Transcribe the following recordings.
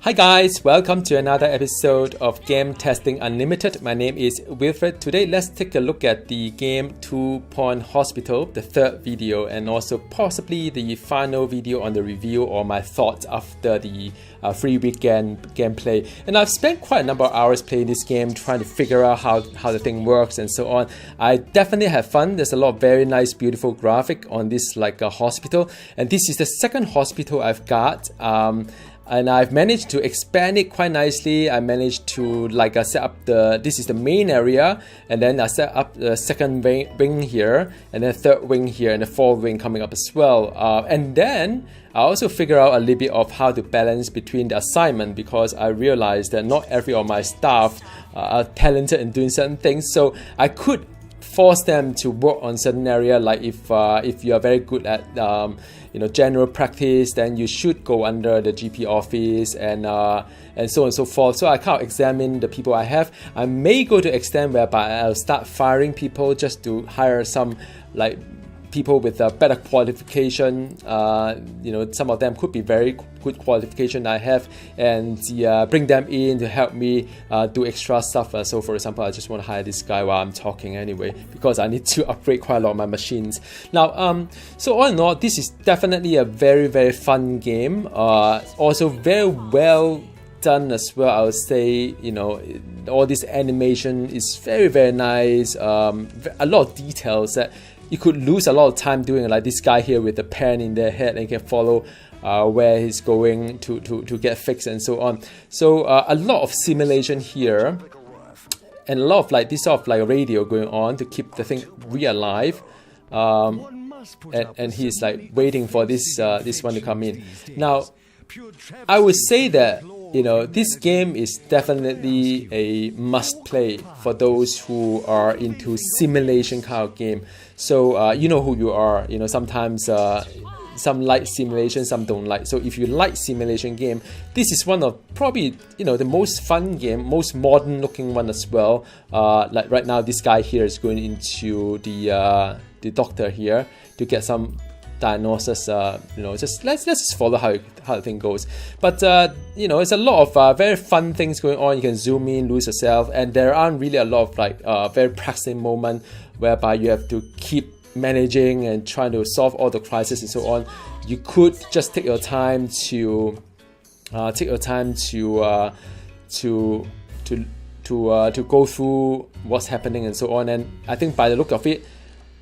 Hi guys, welcome to another episode of Game Testing Unlimited. My name is Wilfred. Today let's take a look at the game Two Point Hospital, the third video, and also possibly the final video on the review or my thoughts after the free weekend gameplay. And I've spent quite a number of hours playing this game, trying to figure out how the thing works and so on. I definitely have fun. There's a lot of very nice, beautiful graphic on this hospital, and this is the second hospital I've got. And I've managed to expand it quite nicely. I managed to set up this is the main area, and then I set up the second wing here, and then third wing here, and the fourth wing coming up as well. And then I also figure out a little bit of how to balance between the assignment, because I realized that not every of my staff are talented in doing certain things. So I could force them to work on certain area, like if you are very good at general practice, then you should go under the GP office and so on and so forth. So I kind of examine the people I have. I may go to extent whereby I'll start firing people just to hire some people with a better qualification. Some of them could be very good qualification I have, and bring them in to help me do extra stuff. So for example, I just want to hire this guy while I'm talking anyway, because I need to upgrade quite a lot of my machines. Now, so all in all, this is definitely a very, very fun game. Also very well done as well, I would say. All this animation is very, very nice. A lot of details that you could lose a lot of time doing, like this guy here with the pen in their head, and you can follow where he's going to get fixed and so on. So a lot of simulation here, and a lot of this sort of radio going on to keep the thing alive. And he's waiting for this one to come in. Now, I would say that this game is definitely a must play for those who are into simulation kind of game. So you know who you are. Sometimes some like simulation, some don't like. So if you like simulation game, this is one of probably the most fun game, most modern looking one as well. Like right now, this guy here is going into the doctor here to get some diagnosis. Let's just follow how the thing goes. But it's a lot of very fun things going on. You can zoom in, lose yourself, and there aren't really a lot of very pressing moment whereby you have to keep managing and trying to solve all the crises and so on. You could just take your time to go through what's happening and so on. And I think by the look of it,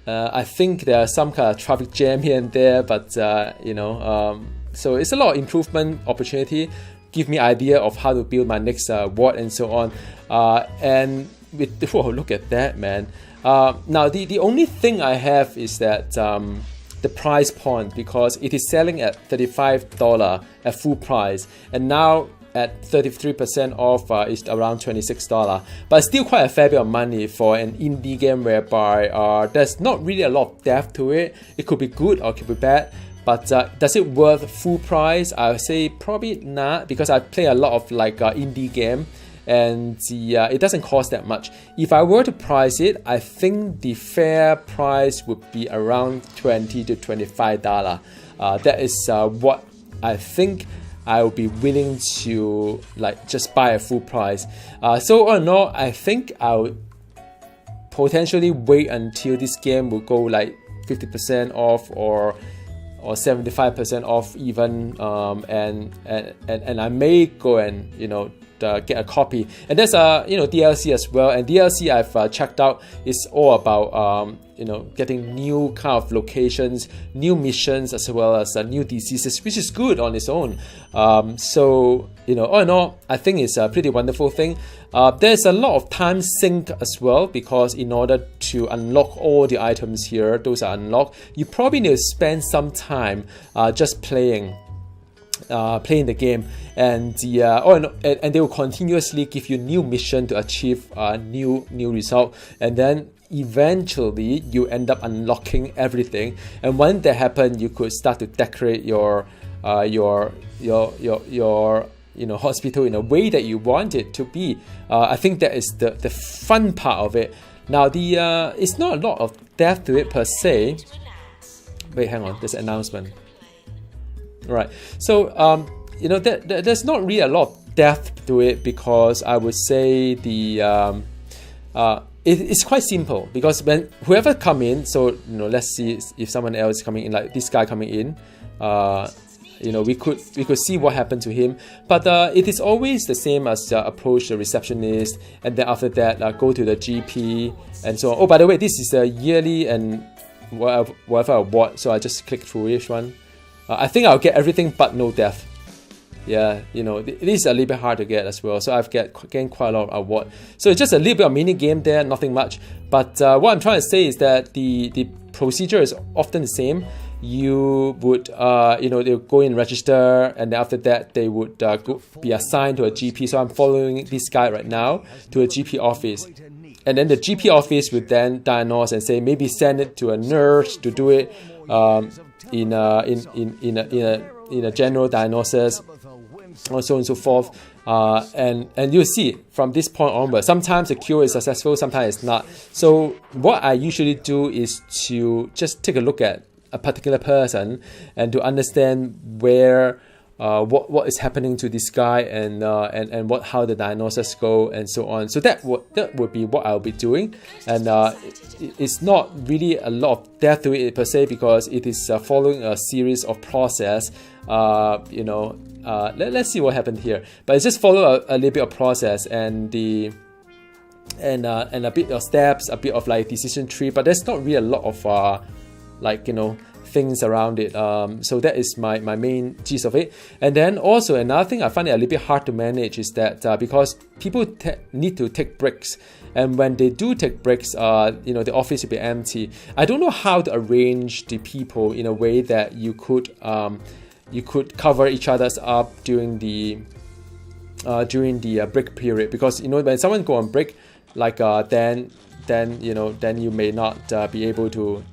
I think there's some kind of traffic jam here and there, but so it's a lot of improvement opportunity. Give me idea of how to build my next ward and so on. And with look at that, man. Now the only thing I have is that the price point, because it is selling at $35 at full price, and now at 33% off is around $26, but it's still quite a fair bit of money for an indie game whereby there's not really a lot of depth to it. It could be good or it could be bad, but does it worth full price? I would say probably not, because I play a lot of indie game, and it doesn't cost that much. If I were to price it, I think the fair price would be around $20 to $25. That is what I think I will be willing to just buy a full price. So all in all, I think I would potentially wait until this game will go 50% off or 75% off even, and I may go and get a copy. And there's DLC as well, and DLC I've checked out is all about getting new kind of locations, new missions, as well as new diseases, which is good on its own. So all in all, I think it's a pretty wonderful thing. There's a lot of time sink as well, because in order to unlock all the items here, those are unlocked, you probably need to spend some time just playing the game, and and they will continuously give you new mission to achieve new result, and then eventually you end up unlocking everything. And when that happens, you could start to decorate your hospital in a way that you want it to be. I think that is the fun part of it. Now it's not a lot of depth to it per se. Wait, hang on, there's an announcement. Right, so there's not really a lot of depth to it, because I would say it's quite simple, because when whoever come in, so let's see if someone else is coming in, like this guy coming in, we could see what happened to him, but it is always the same as approach the receptionist, and then after that go to the GP and so on. Oh, by the way, this is a yearly and whatever award, so I just click through each one. I think I'll get everything but no death. Yeah, it is a little bit hard to get as well, so I've gained quite a lot of award. So it's just a little bit of mini game there, nothing much. But what I'm trying to say is that the procedure is often the same. You would they'll go in, register, and after that they would be assigned to a GP. So I'm following this guy right now to a GP office, and then the GP office would then diagnose and say, maybe send it to a nurse to do it in a general diagnosis, and so on and so forth. And you'll see from this point onward, sometimes the cure is successful, sometimes it's not. So what I usually do is to just take a look at a particular person and to understand where what is happening to this guy, and how the diagnosis go and so on. So that would be what I'll be doing, and it's not really a lot of depth to it per se, because it is following a series of process. Let's see what happened here, but it's just follow a little bit of process and a bit of steps, a bit of like decision tree, but there's not really a lot of things around it. So that is my main gist of it. And then also another thing I find it a little bit hard to manage is that because people need to take breaks, and when they do take breaks, the office will be empty. I don't know how to arrange the people in a way that you could cover each other's up during the break period, because when someone go on break, like then you may not be able to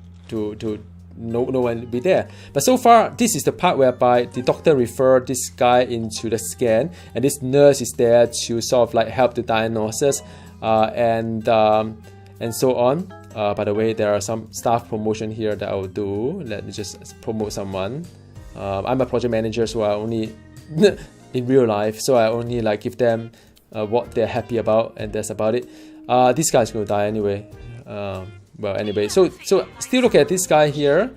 no one will be there. But so far, this is the part whereby the doctor referred this guy into the scan, and this nurse is there to sort of like help the diagnosis and so on. By the way, there are some staff promotion here that I will do. Let me just promote someone. I'm a project manager, so I only in real life, so I only like give them what they're happy about, and that's about it. This guy's going to die anyway. Well, anyway, so still look at this guy here.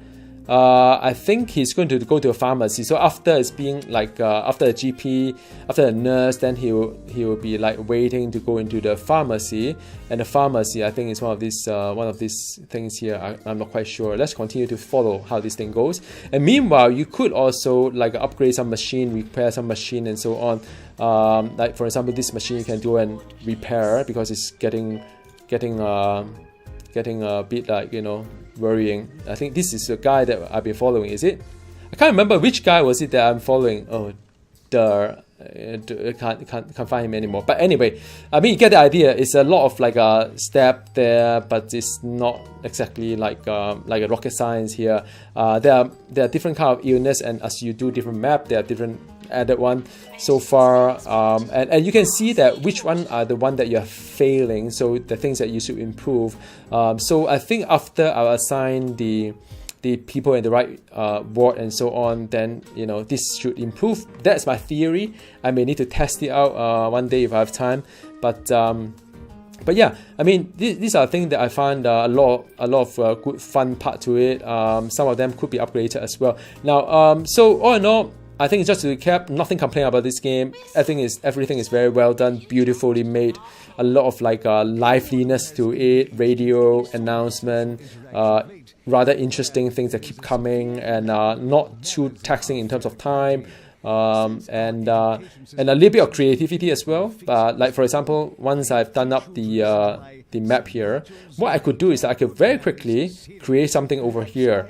I think he's going to go to a pharmacy. So after it's being like after the GP, after the nurse, then he will be like waiting to go into the pharmacy. And the pharmacy, I think, is one of these things here. I'm not quite sure. Let's continue to follow how this thing goes. And meanwhile, you could also like upgrade some machine, repair some machine, and so on. Like for example, this machine you can do and repair because it's getting a bit like worrying. I think this is the guy that I've been following. Is it? I can't remember which guy was it that I'm following. Oh, can't find him anymore. But anyway, I mean, you get the idea. It's a lot of like a step there, but it's not exactly like a rocket science here. There are different kind of illness, and as you do different map, there are different added one so far, and you can see that which one are the one that you're failing, so the things that you should improve. So I think after I assign the people in the right ward and so on, then this should improve. That's my theory. I may need to test it out one day if I have time, but yeah, I mean, these are things that I find a lot of good fun part to it. Some of them could be upgraded as well. Now, so all in all, I think just to recap, nothing complain about this game. Everything is very well done, beautifully made. A lot of like liveliness to it, radio announcement, rather interesting things that keep coming, and not too taxing in terms of time, and a little bit of creativity as well. Like for example, once I've done up the map here, what I could do is I could very quickly create something over here.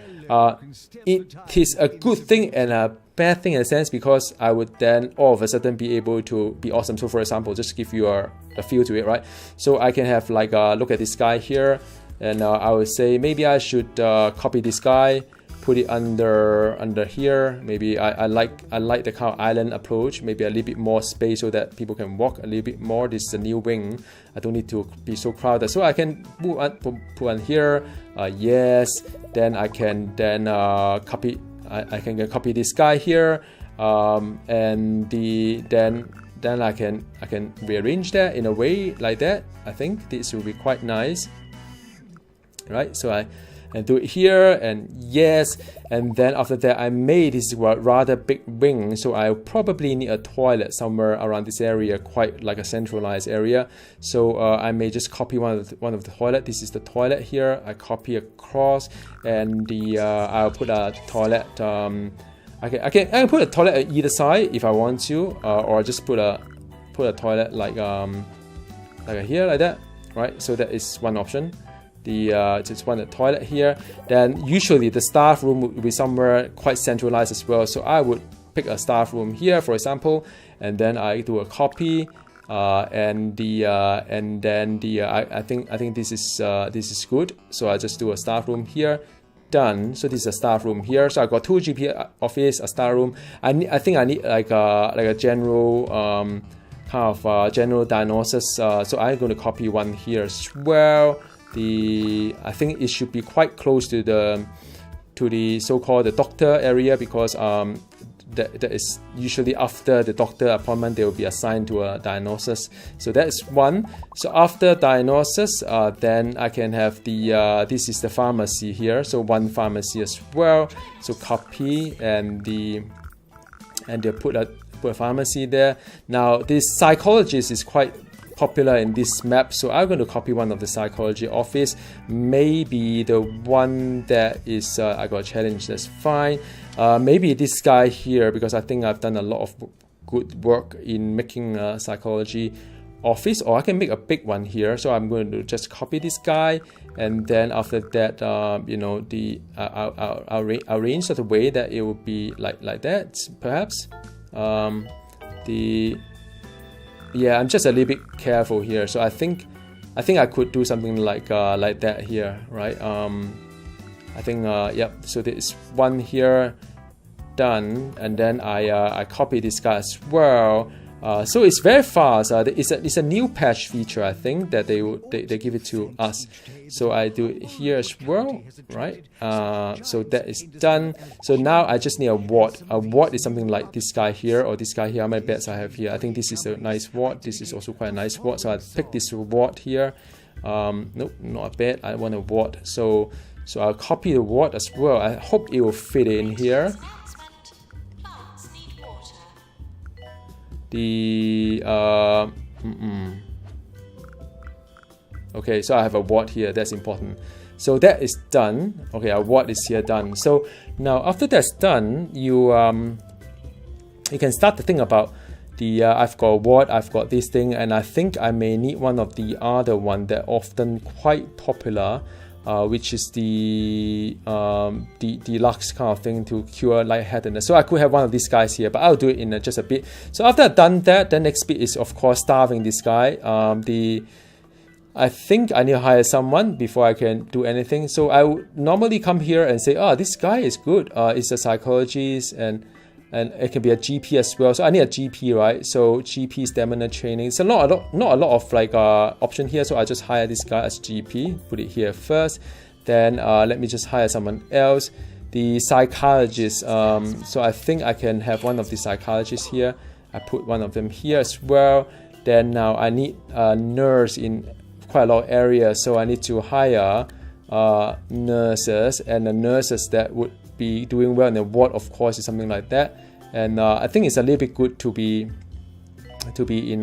It is a good thing and a bad thing in a sense, because I would then all of a sudden be able to be awesome. So for example, just to give you a feel to it, right? So I can have like look at this guy here, and I would say maybe I should copy this guy, put it under here. Maybe I like the kind of island approach, maybe a little bit more space so that people can walk a little bit more. This is a new wing. I don't need to be so crowded, so I can put on here. Yes, then I can copy. I can copy this guy here. and then I can rearrange that in a way like that. I think this will be quite nice, right? So I do it here, and yes, and then after that I made this rather big wing, so I probably need a toilet somewhere around this area, quite like a centralized area. So I may just copy one of the toilet. This is the toilet here. I copy across, and I'll put a toilet. I can put a toilet at either side if I want to, or just put a toilet like here, like that, right? So that is one option. Just one toilet here. Then usually the staff room would be somewhere quite centralized as well. So I would pick a staff room here, for example, and then I do a copy, and then I think this is good. So I just do a staff room here. Done. So this is a staff room here. So I got 2 GP office, a staff room. I think I need like a general kind of general diagnosis. So I'm going to copy one here as well. I think it should be quite close to the so-called the doctor area, because that is usually after the doctor appointment they will be assigned to a diagnosis. So that is one. So after diagnosis, then I can have this is the pharmacy here. So one pharmacy as well. So copy and they put a pharmacy there. Now this psychologist is quite popular in this map, so I'm going to copy one of the psychology office, maybe the one that is I got a challenge. That's fine. Maybe this guy here, because I think I've done a lot of good work in making a psychology office, or I can make a big one here. So I'm going to just copy this guy, and then after that I'll arrange such a way that it will be like that, perhaps. Yeah, I'm just a little bit careful here. So I think I could do something like that here, right? I think yep. So there is one here, done, and then I copy this guy as well. So it's very fast. It's a new patch feature, I think, that they give it to us. So I do it here as well, right? So that is done. So now I just need a ward. A ward is something like this guy here or this guy here. How many beds I have here? I think this is a nice ward. This is also quite a nice ward. So I pick this ward here. Nope, not a bed. I want a ward. So I'll copy the ward as well. I hope it will fit in here. Okay, so I have a ward here. That's important. So that is done. Okay, our ward is here done. So now after that's done, you can start to think about I've got a ward, I've got this thing, and I think I may need one of the other one that often quite popular, which is the deluxe kind of thing to cure lightheadedness. So I could have one of these guys here, but I'll do it in just a bit. So after I've done that, the next bit is of course starving this guy. I think I need to hire someone before I can do anything. So I would normally come here and say, oh, this guy is good. It's a psychologist, and it can be a GP as well. So I need a GP, right? So GP stamina training. It's not a lot of option here. So I just hire this guy as GP. Put it here first. Then let me just hire someone else. The psychologist. So I think I can have one of the psychologists here. I put one of them here as well. Then now I need a nurse in quite a lot of areas. So I need to hire nurses, and the nurses that would be doing well in the ward, of course, is something like that. And I think it's a little bit good to be in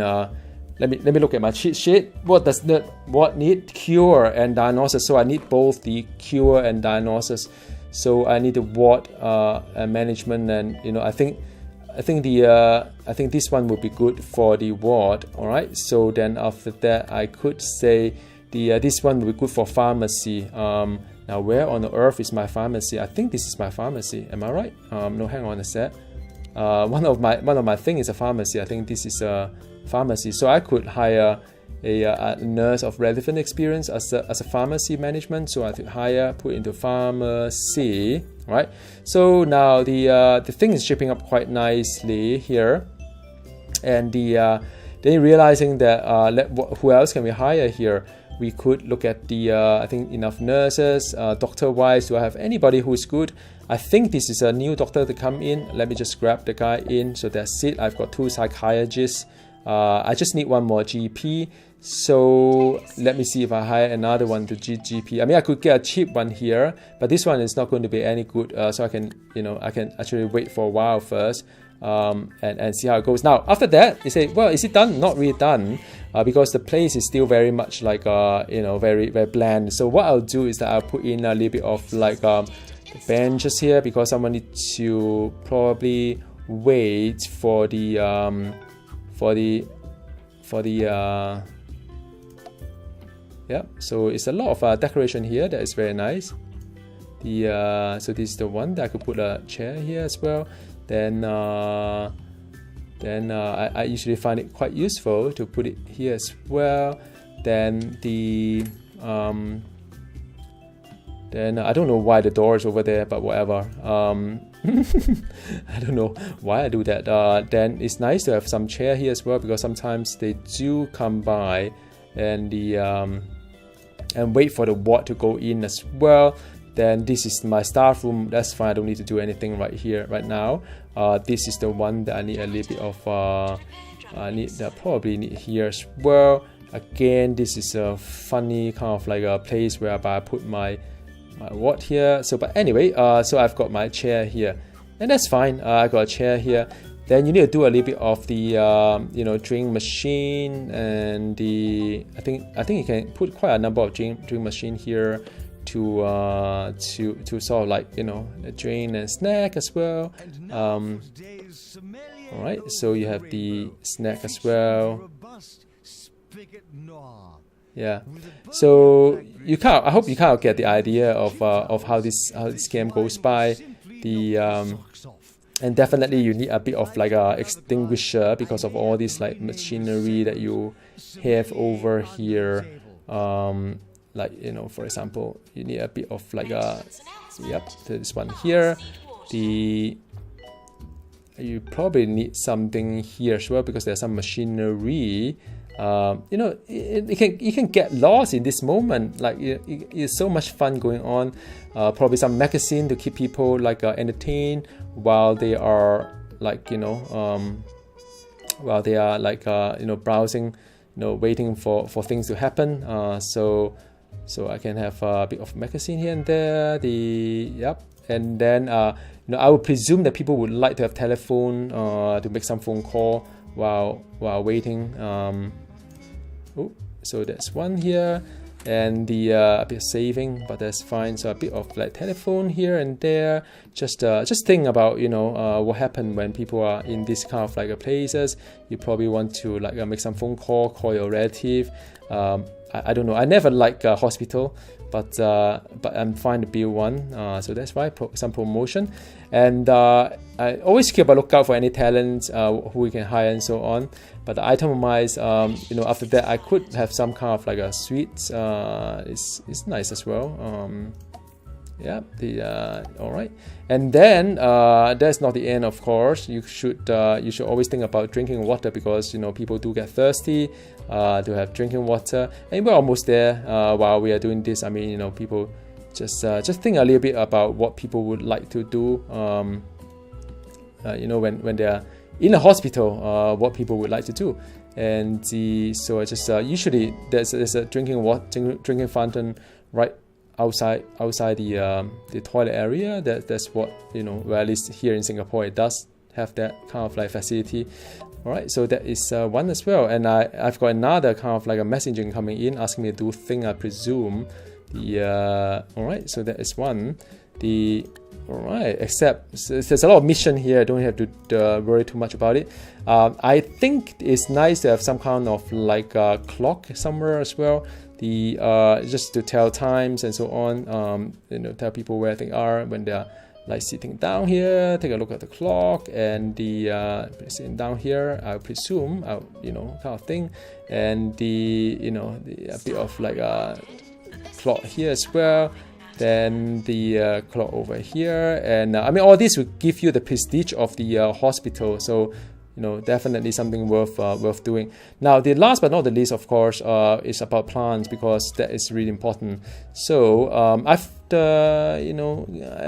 let me look at my cheat sheet. What need cure and diagnosis? So I need both the cure and diagnosis. So I need the ward and management, and I think this one would be good for the ward. All right. So then after that, I could say this one would be good for pharmacy. Now, where on earth is my pharmacy? I think this is my pharmacy. Am I right? No, hang on a sec. One of my thing is a pharmacy. I think this is a pharmacy. So I could hire a nurse of relevant experience as a pharmacy management. So I could put into pharmacy, right? So now the thing is shaping up quite nicely here, and then realizing that who else can we hire here? We could look at I think enough nurses, doctor-wise. Do I have anybody who is good? I think this is a new doctor to come in. Let me just grab the guy in. So that's it. I've got 2 psychiatrists. I just need 1 more GP. So let me see if I hire another one to GP. I mean, I could get a cheap one here, but this one is not going to be any good. So I can, I can actually wait for a while first, and see how it goes. Now, after that, you say, well, is it done? Not really done, because the place is still very much like, very, very bland. So what I'll do is that I'll put in a little bit of like benches here, because someone needs to probably wait for the yeah, so it's a lot of decoration here. That is very nice. So this is the one that I could put a chair here as well. Then I usually find it quite useful to put it here as well. Then then I don't know why the door is over there, but whatever. I don't know why I do that. Then it's nice to have some chair here as well, because sometimes they do come by and and wait for the ward to go in as well. Then this is my staff room. That's fine. I don't need to do anything right now. This is the one that I need a little bit of. Probably need here as well. Again, this is a funny kind of like a place where I put my ward here. So, but anyway, so I've got my chair here, and that's fine. I got a chair here. Then you need to do a little bit of the drink machine, and I think you can put quite a number of drink machine here to sort of like the drink and snack as well. All right, so you have the snack as well. Yeah, so I hope you kind of get the idea of how this game goes by. And definitely you need a bit of like a extinguisher because of all this like machinery that you have over here. Like for example, you need a bit of like this one here. You probably need something here as well, because there's some machinery. You can get lost in this moment. Like it's so much fun going on. Probably some magazine to keep people like entertained while they are like browsing, waiting for things to happen. So I can have a bit of magazine here and there. And then I would presume that people would like to have telephone to make some phone call while waiting. So that's one here, and a bit of saving, but that's fine. So a bit of like telephone here and there. Just think about what happened when people are in this kind of like places. You probably want to like make some phone call your relative. I don't know. I never like a hospital, but I'm fine to build one. So that's why some promotion, and I always keep a lookout for any talents who we can hire and so on. But the item-wise, after that I could have some kind of like a suite. It's nice as well. All right, and then that's not the end. Of course, you should always think about drinking water, because people do get thirsty to have drinking water, and we're almost there while we are doing this. I mean, people just think a little bit about what people would like to do. When they are in a hospital, what people would like to do. And so I just usually there's a drinking fountain right outside the toilet area. That's what well, at least here in Singapore it does have that kind of like facility. All right, so that is one as well. And I've got another kind of like a messaging coming in asking me to do thing, I presume. All right, so that is one. All right, except there's a lot of mission here. I don't have to worry too much about it. I think it's nice to have some kind of like a clock somewhere as well. Just to tell times and so on. Tell people where they are when they are like sitting down here. Take a look at the clock, and sitting down here, I presume, kind of thing. And a bit of like a clock here as well. Then the clock over here, and I mean all this will give you the prestige of the hospital. So definitely something worth doing. Now, the last but not the least, of course, is about plants, because that is really important. So I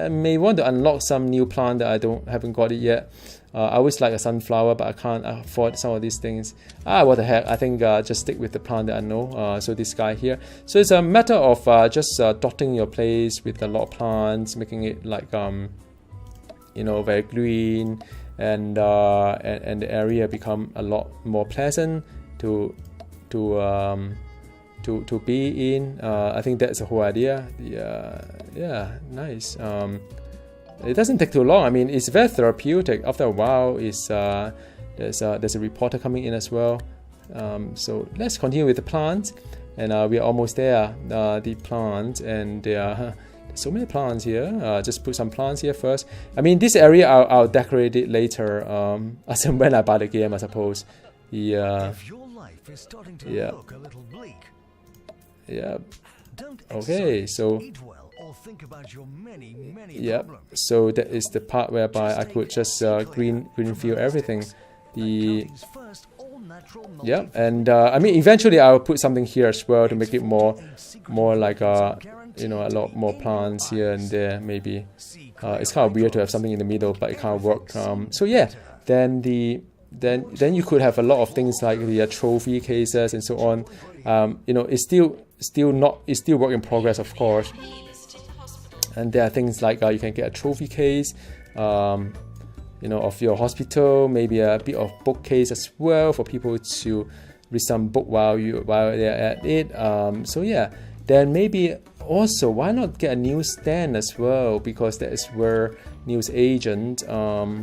may want to unlock some new plant that I haven't got it yet. I always like a sunflower, but I can't afford some of these things. What the heck, I think just stick with the plant that I know. So this guy here. So it's a matter of just dotting your place with a lot of plants, making it like very green, and the area become a lot more pleasant to be in. I think that's the whole idea. Yeah, nice. It doesn't take too long. I mean, it's very therapeutic. After a while, there's a reporter coming in as well. So let's continue with the plants, and we are almost there. The plants, and there's so many plants here. Just put some plants here first. I mean, this area I'll decorate it later, as in when I buy the game, I suppose. If your life is starting to look a little bleak, don't okay, so eat well, or think about your many problems. So that is the part whereby I could just green fill everything. And I mean, eventually I'll put something here as well to make it more like a lot more plants here and there. Maybe it's kind of weird to have something in the middle, but it can't work. So yeah, then you could have a lot of things like the trophy cases and so on. It's still work in progress, of course. And there are things like you can get a trophy case, of your hospital, maybe a bit of bookcase as well for people to read some book while they're at it. So yeah, then maybe also why not get a news stand as well, because that is where news agent. Now,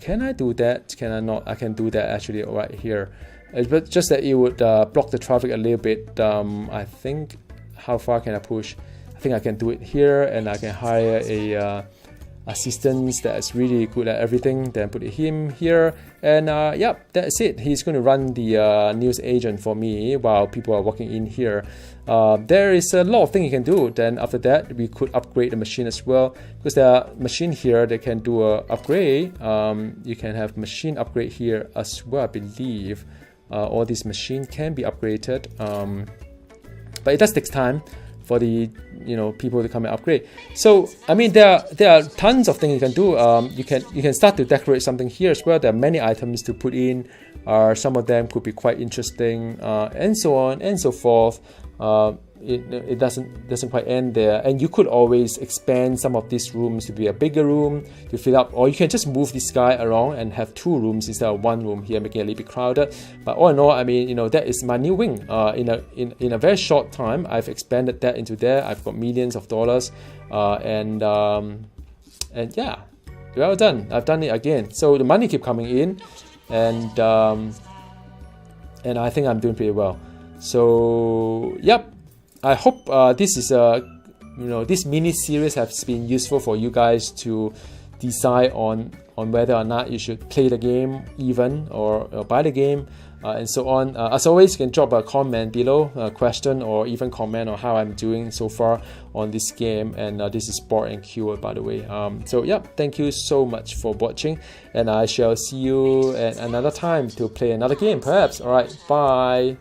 can I do that? Can I not? I can do that actually right here. But just that it would block the traffic a little bit. I think, how far can I push? I think I can do it here, and I can hire a assistant that is really good at everything. Then put him here, and that's it. He's going to run the news agent for me while people are walking in here. There is a lot of things you can do. Then after that, we could upgrade the machine as well, because there are machine here that can do a upgrade. You can have machine upgrade here as well, I believe. All these machines can be upgraded, but it does take time for the people to come and upgrade. So I mean, there are tons of things you can do. You can start to decorate something here as well. There are many items to put in. Some of them could be quite interesting, and so on and so forth. It doesn't quite end there, and you could always expand some of these rooms to be a bigger room to fill up, or you can just move this guy around and have two rooms instead of one room here, making it a little bit crowded. But all in all, I mean, that is my new wing. In a very short time, I've expanded that into there. I've got millions of dollars, and yeah, well done. I've done it again. So the money keep coming in, and I think I'm doing pretty well. So yep. I hope this is this mini series has been useful for you guys to decide on whether or not you should play the game even or buy the game, and so on. As always, you can drop a comment below, a question, or even comment on how I'm doing so far on this game. And this is Sport and Keyword, by the way. So yep, thank you so much for watching, and I shall see you at another time to play another game perhaps. Alright, bye.